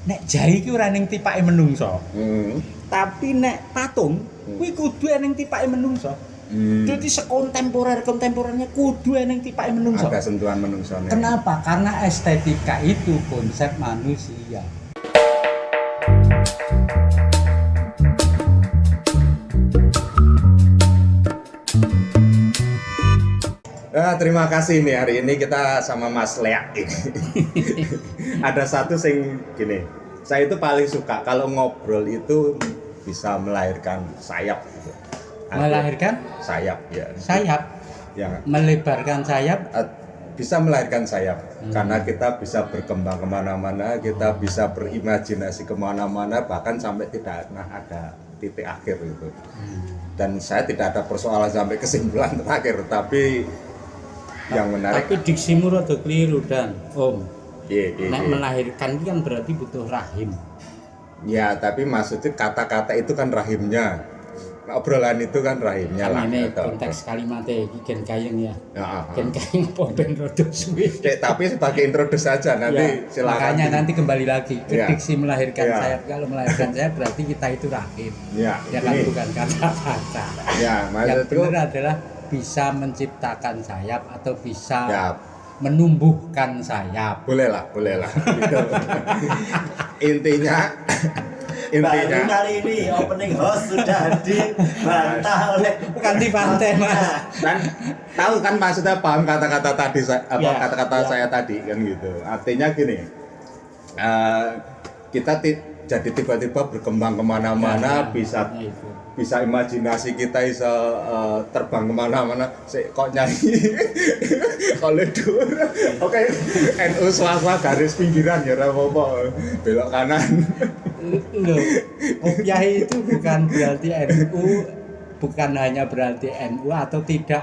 nek jahe iki ora ning tipake menungso. Hmm. Tapi nek patung kuwi kudu ning tipake menungso. Jadi sekontemporernya kudu ning tipake menungso. Ada sentuhan menungsone. Kenapa? Karena estetika itu konsep manusia. Terima kasih nih, hari ini kita sama Mas Lea ini. Ada satu sing gini, saya itu paling suka kalau ngobrol itu bisa melahirkan sayap. Melahirkan sayap, ya. Sayap. Ya. Melebarkan sayap. Bisa melahirkan sayap, karena kita bisa berkembang kemana-mana, kita bisa berimajinasi kemana-mana, bahkan sampai tidak pernah ada titik akhir gitu. Dan saya tidak ada persoalan sampai kesimpulan terakhir, tapi yang menarik. Tapi diksimu rada keliru dan Om. Nek Iya. melahirkan itu kan berarti butuh rahim. Ya, tapi maksudnya kata-kata itu kan rahimnya. Obrolan itu kan rahimnya Kan lah. ini Gitu. konteks kalimatnya iki gen kayeng ya. Ya, Gen kayeng poben rada suwe. tapi sebagai introduksi saja nanti Ya, silakan. makanya nanti kembali lagi ke Ya. diksi melahirkan Ya. sayap. Kalau melahirkan sayap berarti kita itu rahim. Ya, Ya kan ini. bukan kata-kata. Ya, Yang maksudku benar adalah bisa menciptakan sayap atau bisa ya, menumbuhkan sayap. boleh lah. Gitu. Intinya Baru kali ini opening host sudah dibantah oleh Ganti pantai Mas. dan tahu kan maksudnya paham kata-kata tadi Ya, kata-kata ya. saya tadi kan gitu. Artinya gini, kita jadi tiba-tiba berkembang kemana-mana, bisa imajinasi kita bisa terbang kemana-mana. Kok nyanyi oleh dur. Oke, NU swasta garis pinggiran ya apa-apa, belok kanan. Loh, kopiah itu bukan berarti NU, bukan hanya berarti NU atau tidak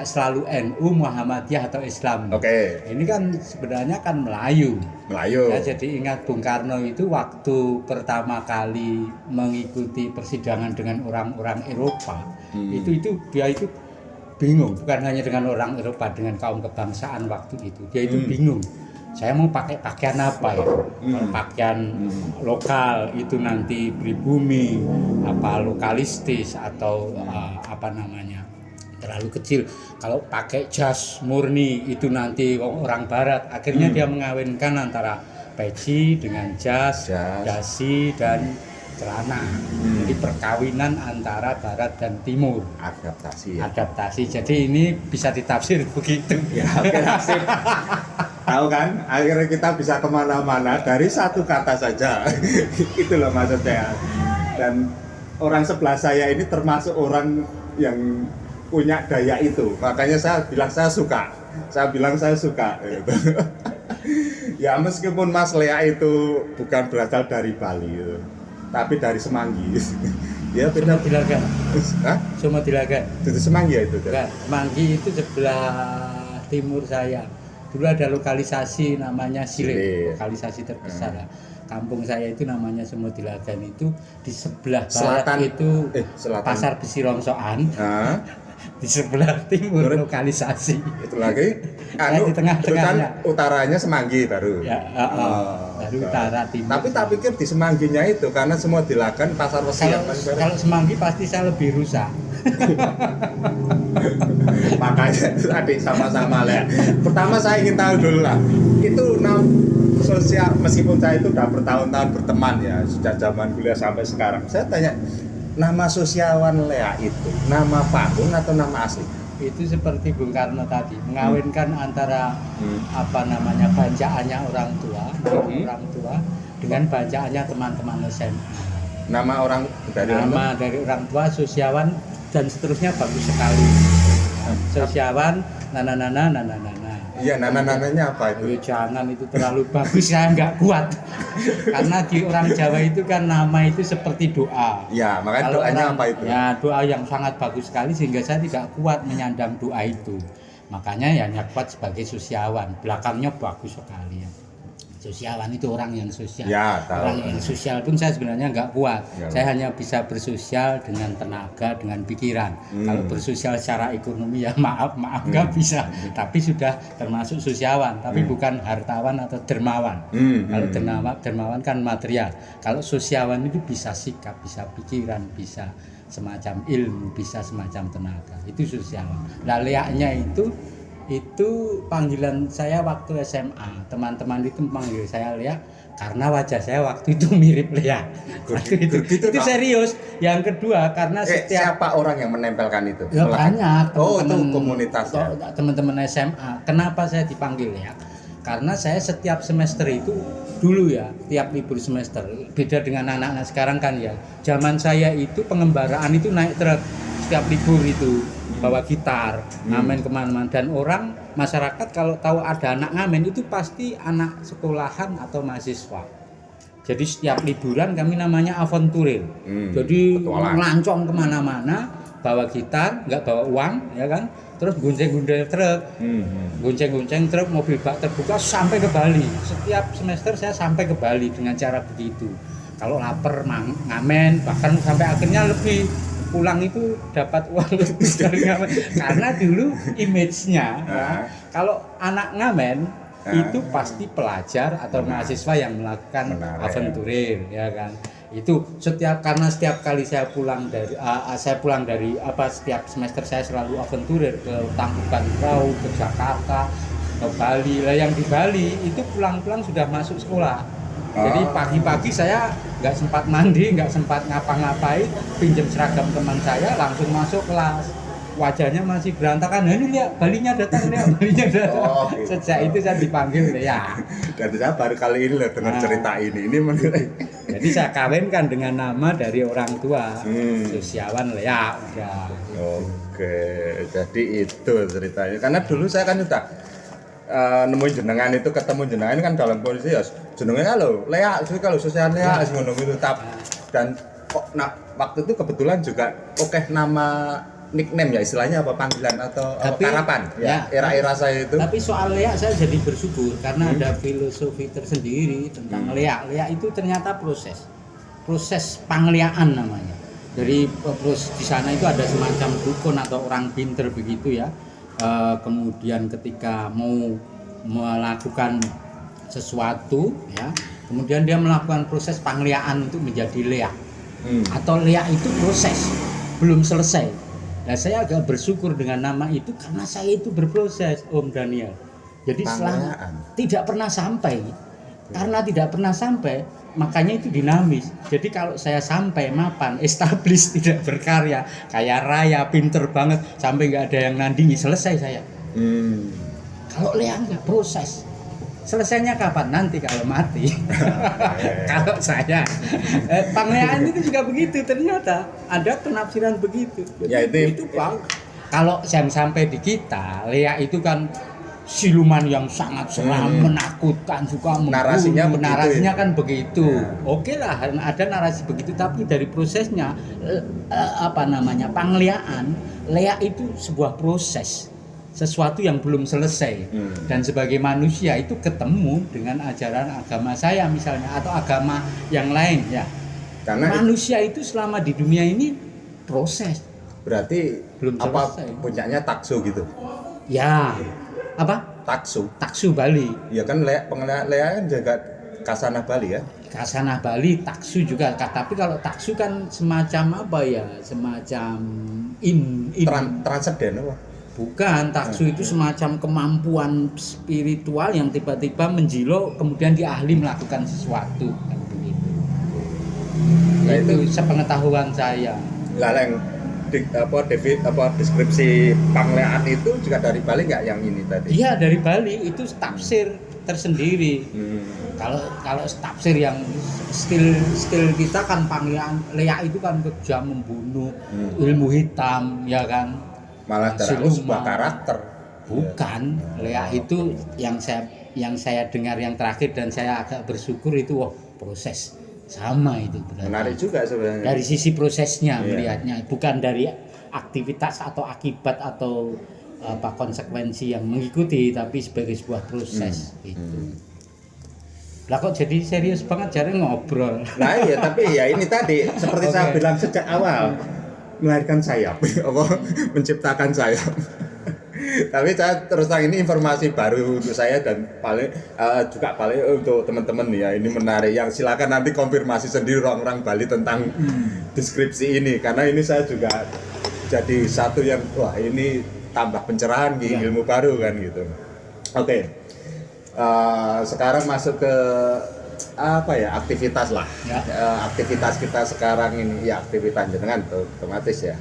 selalu NU, Muhammadiyah atau Islam. Oke. Ini kan sebenarnya kan Melayu. Ya, jadi ingat Bung Karno itu waktu pertama kali mengikuti persidangan dengan orang-orang Eropa, itu dia itu bingung, bukan hanya dengan orang Eropa, dengan kaum kebangsaan waktu itu. Dia itu bingung. Saya mau pakai pakaian apa ya? Kalau pakaian lokal itu nanti pribumi, apa lokalistis atau apa namanya? Terlalu kecil. Kalau pakai jas murni itu nanti orang barat. Akhirnya dia mengawinkan antara peci dengan jas, dasi dan celana. Jadi perkawinan antara barat dan timur. Adaptasi. Ya. Adaptasi. Jadi ini bisa ditafsir begitu. Ya, oke, nasib. Tahu kan, akhirnya kita bisa kemana-mana dari satu kata saja. Itu loh maksudnya. Dan orang sebelah saya ini termasuk orang yang punya daya itu. Makanya saya bilang saya suka. Gitu. Ya meskipun Mas Lea itu bukan berasal dari Bali gitu, tapi dari Semanggi. Ya beda. Sumadilaga. Hah? Sumadilaga. Itu Semanggi ya itu. Enggak, Semanggi itu sebelah timur saya. Dulu ada lokalisasi namanya Sile, lokalisasi terbesar. Kampung saya itu namanya Sumadilagan, itu di sebelah barat itu selatan. Pasar Besi Rongsoan. Di sebelah timur lokalisasi. Itu lagi Di tengah-tengahnya. Utaranya Semanggi baru. Ya, baru utara timur. Tapi tak pikir di Semangginya itu karena semua dilakukan pasar Besi. Kalau Semanggi pasti saya lebih rusak. Makanya adik sama-sama lah. Pertama saya ingin tahu dulu lah. Itu sosial, meskipun saya itu udah bertahun-tahun berteman ya, sejak zaman kuliah sampai sekarang. Saya tanya, nama sosiawan Lea itu nama panggung atau nama asli? Itu seperti Bung Karno tadi, mengawinkan antara apa namanya bacaannya orang tua dengan bacaannya teman-teman SMA. Nama orang dari orang tua Sosiawan dan seterusnya bagus sekali. Sosiawan nana. Iya, nana-nananya apa itu? Jangan, itu terlalu bagus, saya nggak kuat. Karena di orang Jawa itu kan nama itu seperti doa. Ya, makanya Kalau doanya apa itu? Ya, doa yang sangat bagus sekali sehingga saya tidak kuat menyandang doa itu. Makanya ya hanya kuat sebagai Sosiawan. Belakangnya bagus sekali ya. Sosiawan itu orang yang sosial. Ya, tahu. Orang yang sosial pun saya sebenarnya nggak kuat. Ya, saya hanya bisa bersosial dengan tenaga, dengan pikiran. Kalau bersosial secara ekonomi ya maaf nggak bisa. Tapi sudah termasuk sosiawan, tapi bukan hartawan atau dermawan. Kalau dermawan kan material. Kalau sosiawan itu bisa sikap, bisa pikiran, bisa semacam ilmu, bisa semacam tenaga. Itu sosiawan. Nah, leaknya itu panggilan saya waktu SMA. Teman-teman itu panggil saya Lea karena wajah saya waktu itu mirip Lea. Itu serius. Yang kedua karena setiap siapa orang yang menempelkan itu? Ya banyak. Itu komunitasnya. Teman-teman SMA. Kenapa saya dipanggil Lea? Karena saya setiap semester itu dulu ya, tiap libur semester. Beda dengan anak-anak sekarang kan ya. Zaman saya itu pengembaraan itu naik truk setiap libur itu. Bawa gitar, ngamen kemana-mana, dan orang masyarakat kalau tahu ada anak ngamen itu pasti anak sekolahan atau mahasiswa. Jadi setiap liburan kami namanya aventurir. Jadi ngelancong kemana-mana, bawa gitar, nggak bawa uang, ya kan? Terus gonceng-gonceng truk, gonceng-gonceng truk, mobil bak terbuka sampai ke Bali. Setiap semester saya sampai ke Bali dengan cara begitu. Kalau lapar ngamen, bahkan sampai akhirnya lebih. Pulang itu dapat uang lebih dari ngamen karena dulu image-nya ya, kalau anak ngamen itu pasti pelajar atau mahasiswa yang melakukan aventurir ya kan. Itu setiap kali saya pulang dari setiap semester saya selalu aventurir ke Tangkuban Perahu, ke Jakarta, ke Bali. Lah yang di Bali itu pulang-pulang sudah masuk sekolah. Jadi pagi-pagi saya nggak sempat mandi, nggak sempat ngapa-ngapain, pinjam seragam teman saya, langsung masuk kelas. Wajahnya masih berantakan. Nah, ini lihat Balinya datang, Balinya datang. Gitu. Sejak itu saya dipanggil ya. Dan saya baru kali ini loh dengar cerita ini. Jadi saya kawinkan dengan nama dari orang tua. Sosiawan ya udah. Oke, jadi itu ceritanya. Karena dulu saya kan sudah nemuin jenengan itu, ketemu jenengan kan dalam kondisi ya jenengannya lo Lea, kalau sosial Lea ngono gitu dan kok waktu itu kebetulan juga nama nickname ya istilahnya apa panggilan atau harapan ya era-era saya itu. Tapi soal Lea saya jadi bersyukur karena ada filosofi tersendiri tentang Lea. Lea itu ternyata proses pangleaan namanya. Dari di sana itu ada semacam dukun atau orang pinter begitu ya. Kemudian ketika mau melakukan sesuatu ya, kemudian dia melakukan proses pangleaan untuk menjadi Lea. Atau Lea itu proses belum selesai. Nah, saya agak bersyukur dengan nama itu karena saya itu berproses, Om Daniel. Jadi selama tidak pernah sampai. Karena tidak pernah sampai, makanya itu dinamis. Jadi kalau saya sampai mapan, establish, tidak berkarya, kaya raya, pinter banget, sampai nggak ada yang nandingi, selesai saya. Kalau Lea nggak proses, selesainya kapan? Nanti kalau mati. Kalau saya, pangleaan itu juga begitu. Ternyata ada penafsiran begitu. Jadi, ya itu Bang. Kalau yang sampai di kita, Lea itu kan siluman yang sangat seram, menakutkan, suka membunuh. Narasinya kan begitu. Oke lah, ada narasi begitu, tapi dari prosesnya pangleaan, Lea itu sebuah proses, sesuatu yang belum selesai. Dan sebagai manusia itu ketemu dengan ajaran agama saya misalnya atau agama yang lain ya. Karena manusia itu selama di dunia ini proses. Berarti belum selesai. Punyanya taksu gitu. Ya. Apa? Taksu Bali. Ya kan Lea kan juga Kasanah Bali ya. Kasanah Bali, taksu juga. Tapi kalau taksu kan semacam apa ya? Semacam transenden apa? Bukan, taksu itu semacam kemampuan spiritual yang tiba-tiba menjilo kemudian dia ahli melakukan sesuatu kan begitu. Nah, itu sepengetahuan saya. Laleng deskripsi pangleaan itu juga dari Bali nggak yang ini tadi? Iya dari Bali, itu tafsir tersendiri. Kalau tafsir yang stil kita kan pangleaan Lea itu kan kejam, membunuh, ilmu hitam ya kan. Malah terlalu sebuah karakter. Bukan, Lea itu yang saya dengar yang terakhir dan saya agak bersyukur itu proses. Sama itu berarti. Menarik juga sebenarnya. Dari sisi prosesnya melihatnya, bukan dari aktivitas atau akibat atau konsekuensi yang mengikuti, tapi sebagai sebuah proses gitu. Lah kok jadi serius banget jare ngobrol. Nah iya, tapi ya ini tadi seperti saya Oke. bilang sejak awal, melahirkan sayap, apa menciptakan sayap. Tapi saya terus terang ini informasi baru untuk saya dan paling juga paling untuk teman-teman ya, ini menarik. Yang silakan nanti konfirmasi sendiri orang-orang Bali tentang deskripsi ini, karena ini saya juga jadi satu yang wah ini tambah pencerahan ilmu baru kan gitu. Oke. Sekarang masuk ke apa ya, aktivitas lah. Ya. Aktivitas kita sekarang ini ya aktivitas jenengan otomatis ya.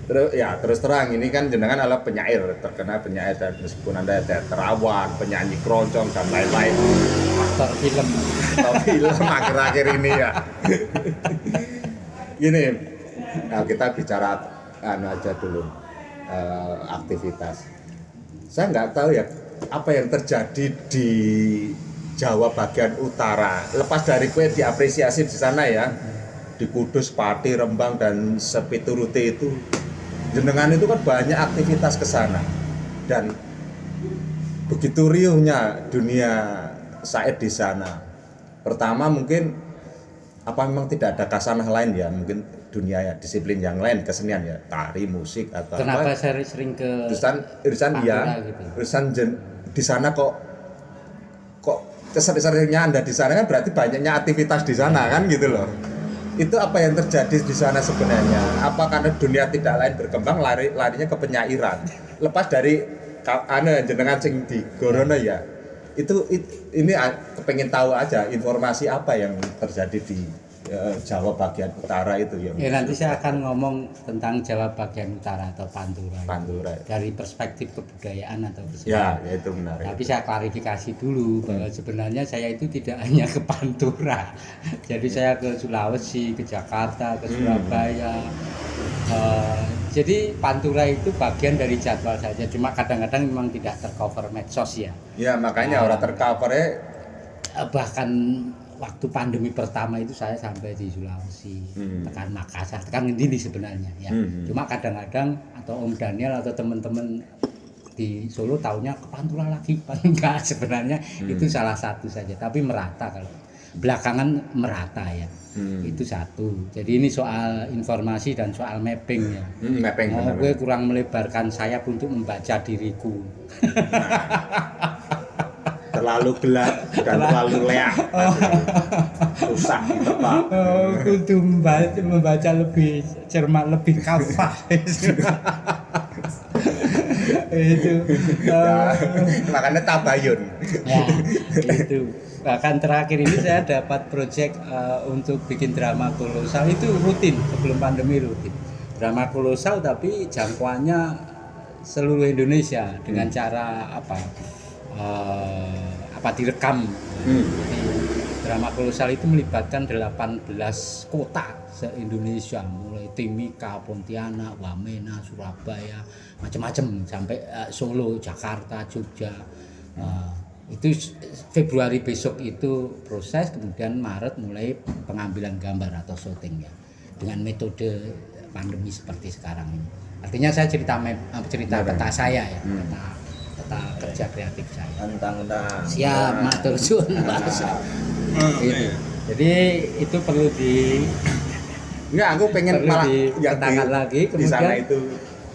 Terus terang ini kan jenengan adalah penyair, terkenal penyair, dan meskipun Anda teaterawan, penyanyi keroncong dan lain-lain, Aktor film. atau film akhir-akhir ini ya. Gini, nah kita bicara aja dulu aktivitas. Saya nggak tahu ya apa yang terjadi di Jawa bagian utara. Lepas dari kue diapresiasi di sana ya, di Kudus, Pati, Rembang dan sepiturute itu, jenengan itu kan banyak aktivitas ke sana. Dan begitu riuhnya dunia syair di sana. Pertama mungkin apa memang tidak ada kasanah lain ya, mungkin dunia ya, disiplin yang lain, kesenian ya, tari, musik atau Kenapa apa. saya sering ke Urusan ya, Pantura gitu? urusan di sana kok keseringannya Anda di sana kan berarti banyaknya aktivitas di sana kan gitu loh. Itu apa yang terjadi di sana sebenarnya? Apa karena dunia tidak lain berkembang larinya ke penyairan? Lepas dari jenengan sing di Gorono ya. Ini kepengen tahu aja informasi apa yang terjadi di Jawa bagian utara itu yang Ya nanti saya akan ngomong tentang Jawa bagian utara atau Pantura. Pantura. Dari perspektif kebudayaan atau Ya, kesenian. itu menarik. Tapi saya klarifikasi dulu bahwa sebenarnya saya itu tidak hanya ke Pantura. Jadi saya ke Sulawesi, ke Jakarta, ke Surabaya. Jadi Pantura itu bagian dari jadwal saja. Cuma kadang-kadang memang tidak tercover medsos ya. Ya, makanya orang tercovernya Bahkan waktu pandemi pertama itu saya sampai di Sulawesi, tekan Makassar, tekan Ngendi sebenarnya ya. Cuma kadang-kadang atau Om Daniel atau teman-teman di Solo taunya ke Pantura lagi, enggak sebenarnya itu salah satu saja, tapi merata kalau belakangan merata ya. Itu satu. Jadi ini soal informasi dan soal mapping ya. mapping benar. Gue kurang melebarkan sayap untuk membaca diriku. Terlalu gelap dan terlalu leak. Susah ditebak. Kudu membaca lebih cermat, lebih kafah. Itu Makanya tabayun. ya itu. Bahkan terakhir ini saya dapat proyek untuk bikin drama kolosal, itu rutin sebelum pandemi rutin. Drama kolosal tapi jangkauannya seluruh Indonesia dengan cara apa direkam. Jadi, drama kolosal itu melibatkan 18 kota se-Indonesia, mulai Timika, Pontianak, Wamena, Surabaya, macam-macam sampai Solo, Jakarta, Jogja. Itu Februari besok itu proses, kemudian Maret mulai pengambilan gambar atau syuting ya, dengan metode pandemi seperti sekarang ini. Artinya saya cerita peta saya ya, peta kerja kreatif saya. Tentang Siap, matur suwun Pak. Itu. Jadi itu perlu Enggak, aku pengen perlu malah dikatakan lagi. di sana Kemudian itu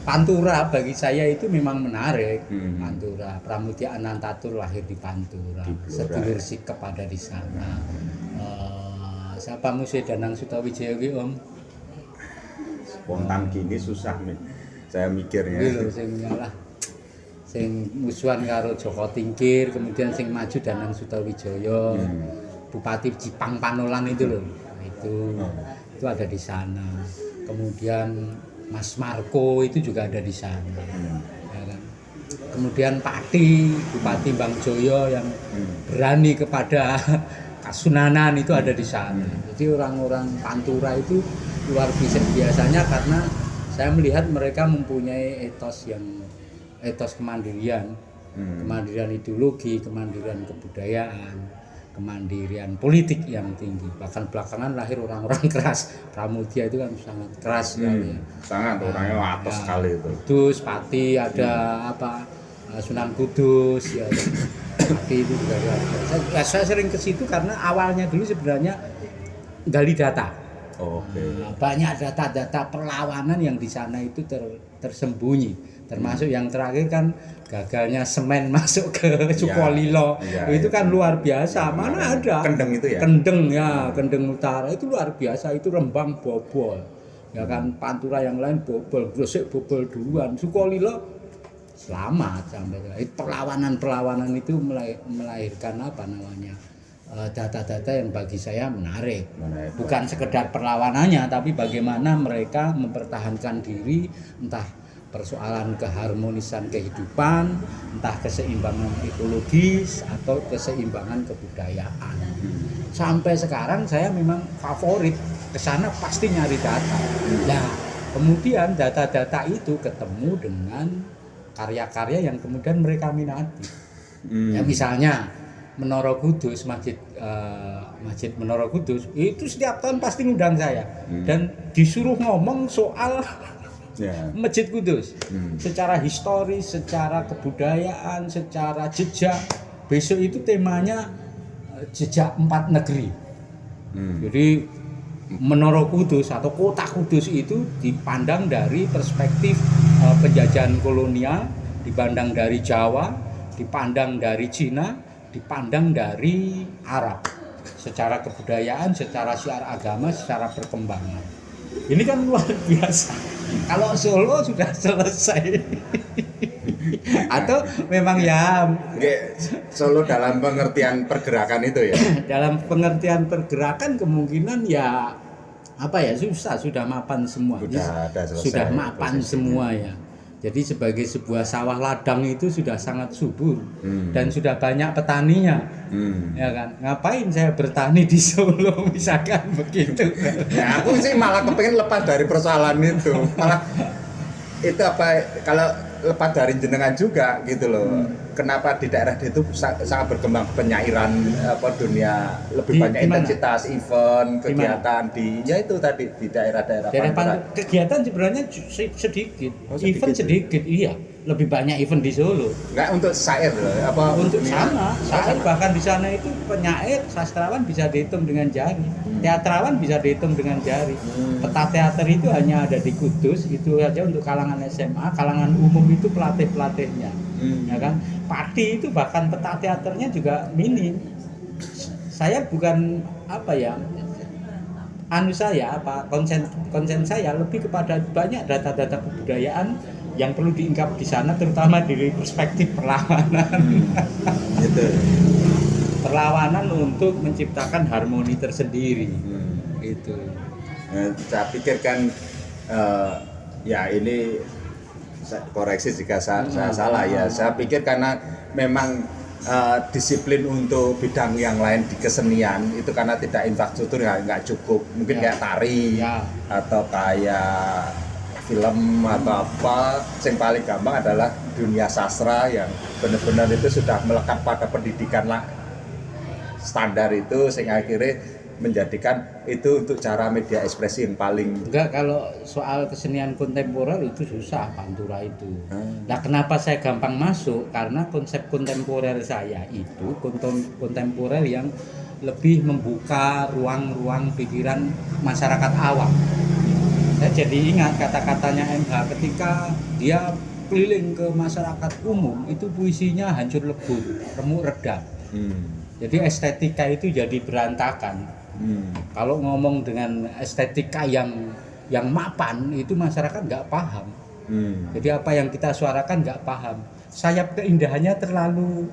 Pantura bagi saya itu memang menarik. Hmm. Pantura, Pramudia Anantatur lahir di Pantura, Di Blora. sedulur sikep ada di sana. Siapa musuh Danang Sutawijaya ki, Om? spontan gini susah nih. Saya mikirnya. Kuwi lho sing ngalah. Sing musuhan karo Joko Tingkir, kemudian sing maju Danang Sutawijaya. Bupati Jipang Panolan itu loh. Itu ada di sana. Kemudian Mas Marco itu juga ada di sana. Ya kan? Kemudian Pati, Bupati Bang Joyo yang berani kepada Kasunanan itu ada di sana. Jadi orang-orang Pantura itu luar biasa biasanya karena saya melihat mereka mempunyai etos kemandirian, kemandirian ideologi, kemandirian kebudayaan, kemandirian politik yang tinggi. Bahkan belakangan lahir orang-orang keras. Pramudia itu kan sangat keras sekali. Sangat orangnya atas sekali itu. Kudus, Pati, ada Sunan Kudus ya. Pati itu juga luar biasa. Saya sering ke situ karena awalnya dulu sebenarnya gali data. Oke. Banyak data-data perlawanan yang di sana itu tersembunyi. Termasuk yang terakhir kan gagalnya semen masuk ke Sukolilo. Itu kan luar biasa. Mana ada? Kendeng itu ya? Kendeng ya, Kendeng Utara itu luar biasa. Itu Rembang bobol. Ya kan Pantura yang lain bobol, Gresik bobol duluan. Sukolilo selamat sampai perlawanan itu melahirkan apa namanya data-data yang bagi saya menarik. Bukan sekedar perlawanannya, tapi bagaimana mereka mempertahankan diri, entah persoalan keharmonisan kehidupan, entah keseimbangan ekologis atau keseimbangan kebudayaan. Sampai sekarang saya memang favorit ke sana pasti nyari data. Nah, kemudian data-data itu ketemu dengan karya-karya yang kemudian mereka minati. Ya misalnya Menara Kudus, masjid Menara Kudus itu setiap tahun pasti ngundang saya dan disuruh ngomong soal Masjid Kudus secara historis, secara kebudayaan, secara jejak. Besok itu temanya jejak 4 negeri. Jadi Menara Kudus atau kota Kudus itu dipandang dari perspektif penjajahan kolonial, dipandang dari Jawa, dipandang dari Cina, dipandang dari Arab. Secara kebudayaan, secara syiar agama, secara perkembangan. Ini kan luar biasa. Kalau Solo sudah selesai. Atau memang ya Solo dalam pengertian pergerakan itu ya. Dalam pengertian pergerakan kemungkinan ya apa ya susah, sudah mapan semua. Sudah mapan semua ya. Jadi sebagai sebuah sawah ladang itu sudah sangat subur dan sudah banyak petaninya, ya kan? Ngapain saya bertani di Solo misalkan begitu? Ya, aku sih malah kepengen lepas dari persoalan itu, malah itu apa kalau lepas dari jenengan juga gitu loh. Kenapa di daerah itu sangat berkembang penyairan dunia lebih banyak intensitas event kegiatan di ya itu tadi di daerah-daerah kegiatan sebenarnya sedikit, event sedikit iya, lebih banyak event di Solo. Enggak untuk syair loh, apa untuk sama syair bahkan di sana itu penyair sastrawan bisa dihitung dengan jari, teatrawan bisa dihitung dengan jari. Peta teater itu hanya ada di Kudus, itu saja untuk kalangan SMA, kalangan umum itu pelatih-pelatihnya. Ya kan? Pati itu bahkan peta teaternya juga minim. Saya bukan apa ya, konsen saya lebih kepada banyak data-data kebudayaan yang perlu diungkap di sana, terutama dari perspektif perlawanan. Gitu. Perlawanan untuk menciptakan harmoni tersendiri. Itu. Saya pikirkan ya ini koreksi jika saya salah ya. Saya pikir karena memang disiplin untuk bidang yang lain di kesenian itu karena tidak infrastruktur nggak cukup. Mungkin kayak tari atau kayak film atau apa. Yang paling gampang adalah dunia sastra yang benar-benar itu sudah melekat pada pendidikan standar itu sehingga akhirnya menjadikan itu untuk cara media ekspresi yang paling kalau soal kesenian kontemporer itu susah Pantura itu. Nah, kenapa saya gampang masuk? Karena konsep kontemporer saya itu kontemporer yang lebih membuka ruang-ruang pikiran masyarakat awam. Saya jadi ingat kata-katanya MH ketika dia keliling ke masyarakat umum, itu puisinya hancur lebur, remuk redam. Jadi estetika itu jadi berantakan. Kalau ngomong dengan estetika yang mapan itu masyarakat nggak paham. Jadi apa yang kita suarakan nggak paham. Sayap keindahannya terlalu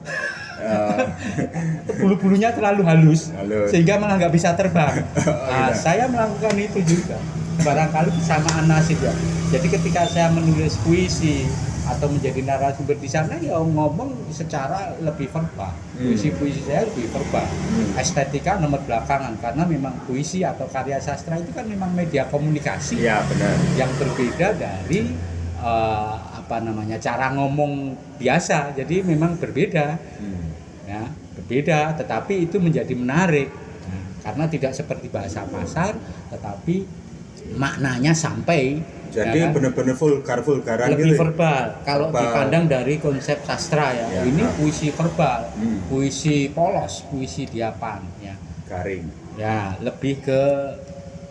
bulu-bulunya terlalu halus sehingga malah nggak bisa terbang. Nah, saya melakukan itu juga barangkali kesamaan nasib ya. Jadi ketika saya menulis puisi atau menjadi narasumber di sana ya ngomong secara lebih verbal. Puisi-puisi saya lebih verbal. Estetika nomor belakangan karena memang puisi atau karya sastra itu kan memang media komunikasi. Ya, benar. Yang berbeda dari cara ngomong biasa. Jadi memang berbeda. Ya, berbeda tetapi itu menjadi menarik. Nah, karena tidak seperti bahasa pasar tetapi maknanya sampai. Jadi ya kan? benar-benar vulgaran Lebih gitu. verbal. Kalau Verbal. dipandang dari konsep sastra ya, Ya. ini puisi verbal, Hmm. puisi polos, puisi diapan. Ya, Garing. ya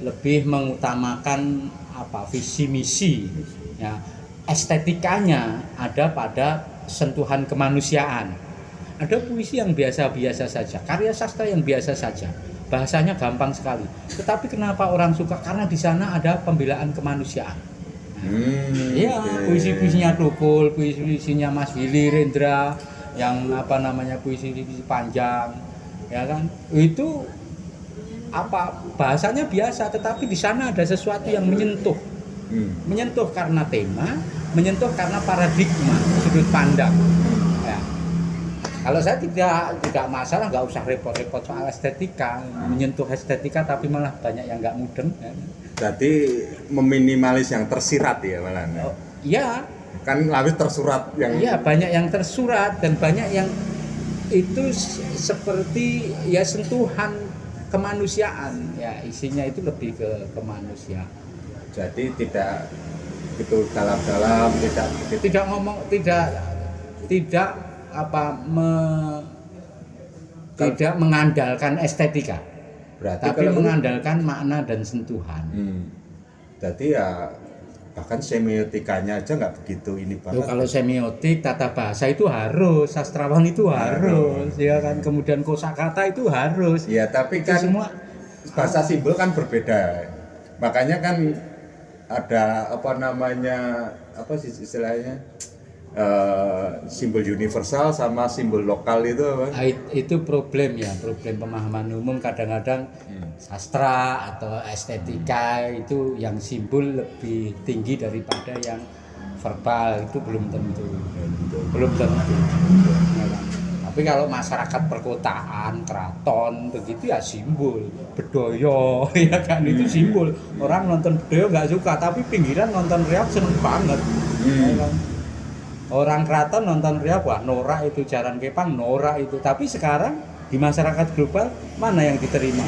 lebih mengutamakan visi misi. Ya, estetikanya ada pada sentuhan kemanusiaan. Ada puisi yang biasa-biasa saja, karya sastra yang biasa saja. Bahasanya gampang sekali. Tetapi kenapa orang suka? Karena di sana ada pembelaan kemanusiaan. Iya, Oke. puisi-puisinya Tukul, puisi-puisinya Mas Willy Rendra, yang puisi-puisi panjang, ya kan? Itu bahasanya biasa, tetapi di sana ada sesuatu yang menyentuh. Menyentuh karena tema, menyentuh karena paradigma, sudut pandang. Ya. Kalau saya tidak masalah, nggak usah repot-repot soal estetika, menyentuh estetika, tapi malah banyak yang nggak mudeng. Ya. Jadi meminimalis yang tersirat ya malah. Oh, iya. Kan habis tersurat yang Iya, banyak yang tersurat dan banyak yang itu seperti ya sentuhan kemanusiaan. Ya, isinya itu lebih ke kemanusiaan. jadi tidak itu dalam-dalam, Tidak mengandalkan estetika, berarti tapi kalau mengandalkan makna dan sentuhan. Jadi ya bahkan semiotikanya aja nggak begitu ini Loh, banget. kalau semiotik, tata bahasa itu harus, sastrawan itu harus, ya kan. Kemudian kosakata itu harus. Ya tapi Itu kan semua bahasa simbol kan berbeda. Makanya kan ada apa sih istilahnya simbol universal sama simbol lokal itu apa? itu problem pemahaman umum. Kadang-kadang sastra atau estetika itu yang simbol lebih tinggi daripada yang verbal, itu belum tentu. Ya kan? Tapi kalau masyarakat perkotaan, keraton begitu ya simbol bedoyo ya kan, itu simbol. Orang nonton bedoyo nggak suka, tapi pinggiran nonton reok seneng banget. Ya kan? Orang keraton nonton reok, wah norak itu, jaran kepang norak itu. Tapi sekarang di masyarakat global mana yang diterima?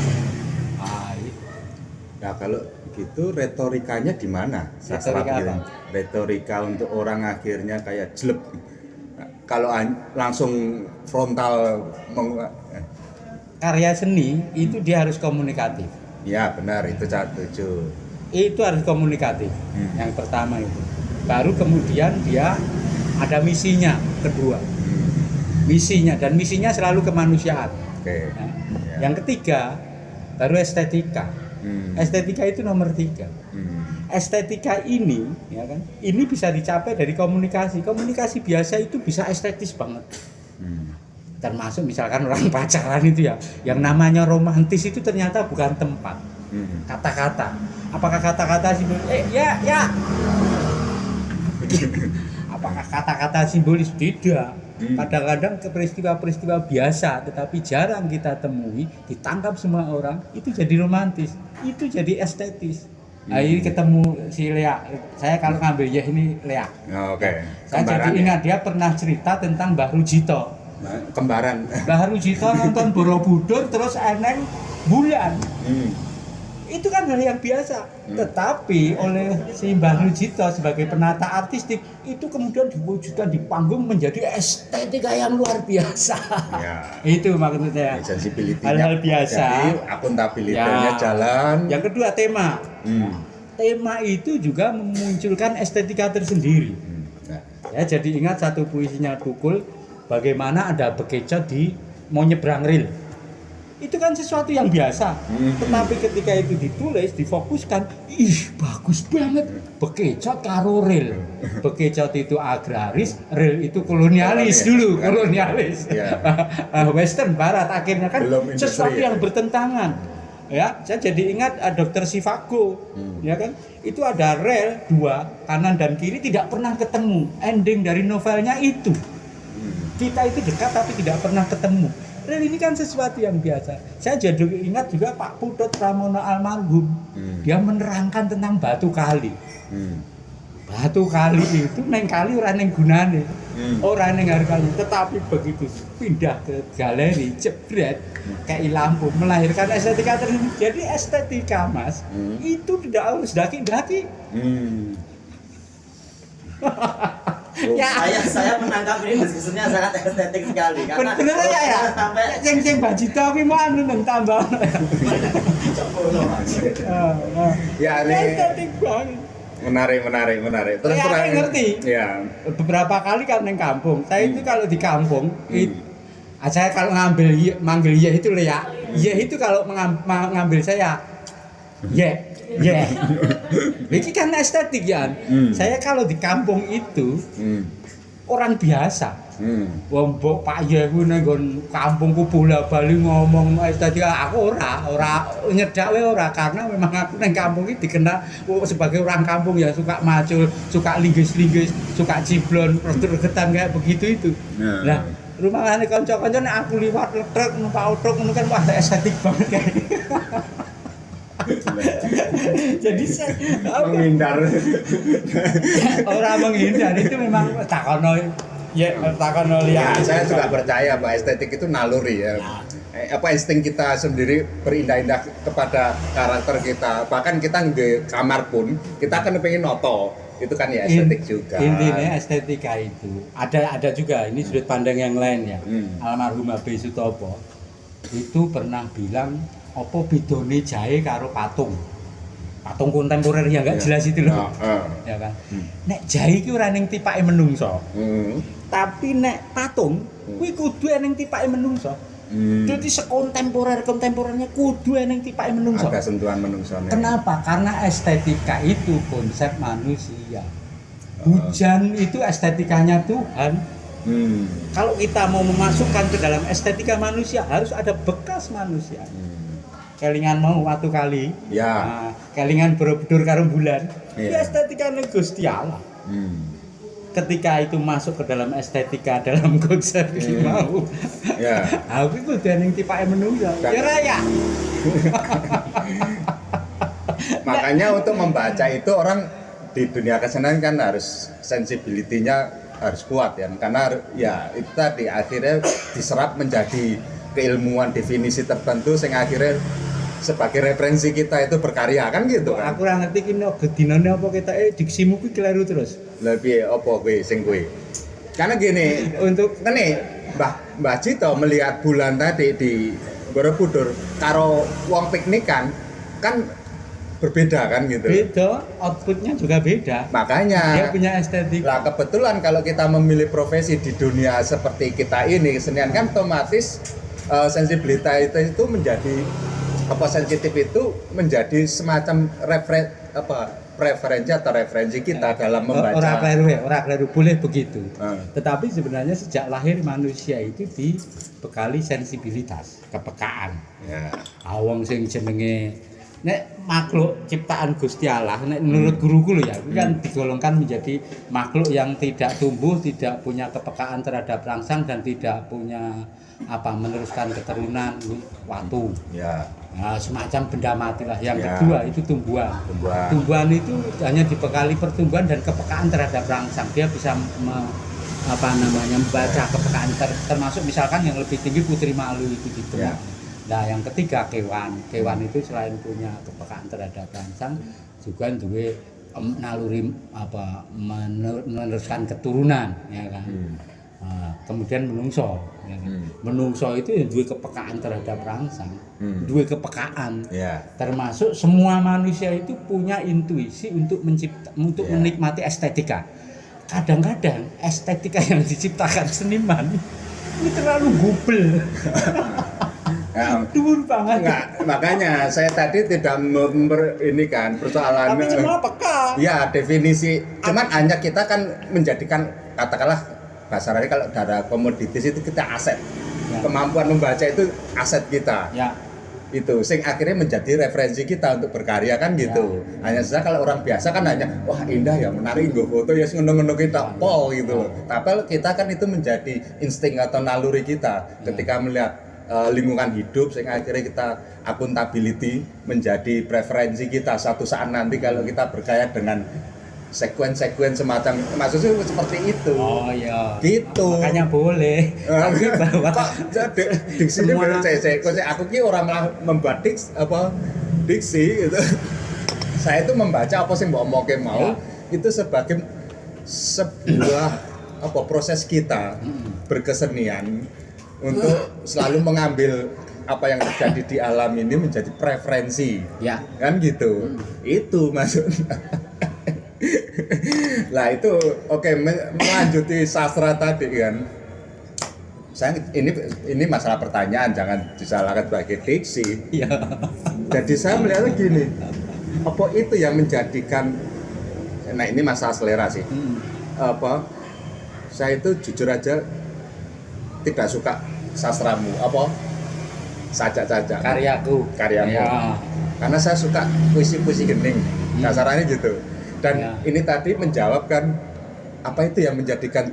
Nah kalau gitu retorikanya di mana? Retorika apa? Retorika untuk orang akhirnya kayak jelek. Kalau langsung frontal Karya seni itu dia harus komunikatif. ya benar, itu saya setuju. Itu harus komunikatif. Yang pertama itu. Baru kemudian dia ada misinya, kedua. Misinya, dan misinya selalu kemanusiaan. Oke. Nah, Ya. Yang ketiga baru estetika. Estetika itu nomor 3. Estetika ini, ya kan, ini bisa dicapai dari komunikasi. Komunikasi biasa itu bisa estetis banget. Termasuk misalkan orang pacaran itu ya, yang namanya romantis itu ternyata bukan tempat, kata-kata. Apakah kata-kata simbolis? Ya. Apakah kata-kata simbolis? Tidak. Kadang-kadang peristiwa-peristiwa biasa, tetapi jarang kita temui, ditangkap semua orang, itu jadi romantis, itu jadi estetis. Nah, ini ketemu si Lea. Saya kalau ngambil ya ini Lea. Oke. Saya jadi ingat dia pernah cerita tentang Mbah Rujito. Kembaran. Mbah Rujito nonton Borobudur terus eneng bulan. Itu kan hal yang biasa. Tetapi oleh si Mbah Rujito sebagai penata artistik itu kemudian diwujudkan di panggung menjadi estetika yang luar biasa. Ya. Itu maksudnya. Sensibility-nya. Hal-hal biasa. Jadi akuntabilitasnya jalan. Yang kedua tema. Tema itu juga memunculkan estetika tersendiri. Nah. Ya, jadi ingat satu puisinya Tukul, bagaimana ada bekecot mau nyebrang rel. Itu kan sesuatu yang biasa. Tetapi ketika itu ditulis, difokuskan, bagus banget. Bekecot karo rel. Bekecot itu agraris, rel itu kolonialis dulu, kolonialis. Western barat akhirnya kan belum sesuatu industri, yang bertentangan. Ya, saya jadi ingat Dr. Sivago, ya kan? Itu ada rel 2, kanan dan kiri tidak pernah ketemu. Ending dari novelnya itu. Kita itu dekat tapi tidak pernah ketemu. Rel ini kan sesuatu yang biasa. Saya jadi ingat juga Pak Putut Pramono almarhum. Dia menerangkan tentang batu kali. batu kali itu neng kali ora neng gunane. Ora neng hargane, tetapi begitu pindah ke galeri jebret kayak lampu melahirkan estetika tersendiri. Jadi estetika Mas itu tidak harus daki-daki. Ya, saya menangkap ini diskusinya sangat estetik sekali karena bener ya. sampai Sing bajita kuwi mau anu nang tambah. Ya ini Estetik banget. menarik. Terus Ya, aku ngerti. Ya. Beberapa kali kan neng kampung. Saya itu kalau di kampung, saya kalau manggil ya itu ya. Ya itu kalau mengambil saya, ya. Ini kan estetik ya. Saya kalau di kampung itu orang biasa. Wong mbok Pak Ye kuwi nang kampungku bola-bali ngomong estetika aku ora nyedak wae ora karena memang aku nang kampung iki dikenal sebagai orang kampung ya suka macul, suka linggis-linggis, suka ciblon, reget-regetan kayak begitu itu. Nah, rumahane kanca-kanca nek aku liwat truk numpak truk ngono kan wah estetik banget kayak. Jadi Menghindar. orang menghindar itu memang takono lihat. Saya juga percaya bahwa estetik itu naluri ya. Apa insting kita sendiri berindah-indah kepada karakter kita. Bahkan kita di kamar pun kita kan pengen noto. Itu kan ya estetik juga. Intinya estetika itu ada juga ini sudut pandang yang lain ya. Almarhum Abe Sutopo itu pernah bilang apa bedone jahe karo patung kontemporer yang enggak jelas itu loh. Ya kan. Nek jahe iki ora ning tipake menungso. Tapi nek patung kuwi kudu ning tipake menungso. Jadi sekontemporernya kudu ning tipake menungso. Ada sentuhan menungsone. Kenapa? Karena estetika itu konsep manusia. Hujan itu estetikanya Tuhan. Kalau kita mau memasukkan ke dalam estetika manusia harus ada bekas manusia. Kelingan mau waktu kali, ya. Kelingan Borobudur karo bulan, ya estetika Gusti Allah. Ketika itu masuk ke dalam estetika dalam konsep iki mau, ya. Aku kudu ning tipake menungso. Ya raya. Makanya untuk membaca itu orang di dunia kesenian kan harus sensibilitinya harus kuat ya, karena ya itu tadi akhirnya diserap menjadi keilmuan definisi tertentu sehingga akhirnya sebagai referensi kita itu berkarya kan gitu kan. Aku ora ngerti ki nek gedinane apa ketoke diksimu kuwi keliru terus. Lah piye apa kowe sing kowe? Karena gini, untuk ngene Mbah Cito melihat bulan tadi di Borobudur karo wong piknikan kan berbeda kan gitu. Beda, outputnya juga beda. Makanya dia punya estetik. Lah kebetulan kalau kita memilih profesi di dunia seperti kita ini kesenian kan otomatis sensibilitas itu menjadi sensitif itu menjadi semacam preferensi atau referensi kita dalam membaca. Ora kleru boleh begitu. Tetapi sebenarnya sejak lahir manusia itu dibekali sensibilitas, kepekaan. Ya. Wong sing jenenge nek makhluk ciptaan Gusti Allah, nek menurut guruku lho ya, itu kan digolongkan menjadi makhluk yang tidak tumbuh, tidak punya kepekaan terhadap rangsang dan tidak punya meneruskan keturunan waktu. Ya. Nah, semacam benda mati lah. Yang kedua itu tumbuhan. Tumbuhan itu hanya dibekali pertumbuhan dan kepekaan terhadap rangsang. Dia bisa membaca kepekaan termasuk misalkan yang lebih tinggi Putri Malu itu gitu. Ya. Nah, yang ketiga kewan. Kewan itu selain punya kepekaan terhadap rangsang juga duwe naluri meneruskan keturunan, ya kan. Kemudian menungso, ya kan? Menungso itu yang duwe kepekaan terhadap rangsang, duwe kepekaan. Termasuk semua manusia itu punya intuisi untuk menikmati estetika. Kadang-kadang estetika yang diciptakan seniman ini terlalu gubel. Dur banget. Enggak, makanya saya tadi tidak persoalan. Tapi cuma peka. Ya, definisi. Cuman hanya kita kan menjadikan katakanlah kasarnya kalau ada komoditis itu kita aset. Ya. Kemampuan membaca itu aset kita. Ya. Itu sing akhirnya menjadi referensi kita untuk berkarya kan gitu. Ya. Hanya saja kalau orang biasa kan hanya wah indah ya, menarik nggo foto ya ngono-ngono kita pol gitu loh. Tapi kita kan itu menjadi insting atau naluri kita ketika melihat lingkungan hidup sehingga akhirnya kita accountability menjadi preferensi kita suatu saat nanti kalau kita berkarya dengan sekuen semacam maksudnya seperti itu. Oh iya. Gitu. Makanya boleh. Tapi bahwa kok diksi ini semua- bener cek aku ki orang malah membuat diksi gitu. Saya itu membaca apa sih mbok omongke mau itu sebagai sebuah proses kita berkesenian untuk selalu mengambil apa yang terjadi di alam ini menjadi preferensi. Ya. Kan gitu. Itu maksudnya. Lah itu oke, melanjuti sastra tadi kan. Saya ini masalah pertanyaan, jangan disalahkan sebagai diksi. Iya. Jadi saya melihatnya gini, apa itu yang menjadikan, nah ini masalah selera sih. Apa? Saya itu jujur aja tidak suka sastramu, apa? Sajak-sajak. Karyamu. Ya. Karena saya suka puisi-puisi gening, kasarannya gitu. Dan Ya. ini tadi menjawab kan apa itu yang menjadikan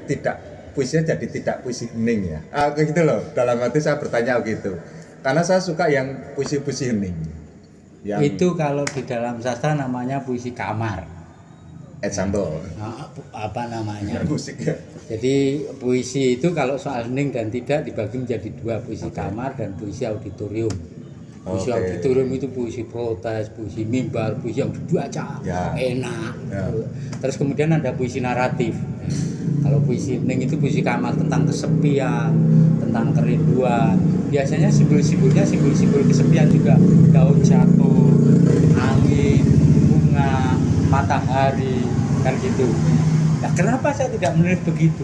puisinya jadi tidak puisi hening ya. Kayak gitu loh. Dalam hati saya bertanya gitu. Karena saya suka yang puisi-puisi hening. Itu kalau di dalam sastra namanya puisi kamar. Example. Nah, apa namanya? Musik ya. Jadi puisi itu kalau soal hening dan tidak dibagi menjadi dua, puisi kamar dan puisi auditorium. Puisi auditorium itu puisi protes, puisi mimbar, puisi yang dibaca enak. Ya. Terus kemudian ada puisi naratif. Kalau puisi hening itu puisi kamar tentang kesepian, tentang kerinduan. Biasanya simbol-simbolnya simbol-simbol kesepian juga. Daun jatuh, angin, bunga, matahari, kan gitu. Nah, kenapa saya tidak menulis begitu?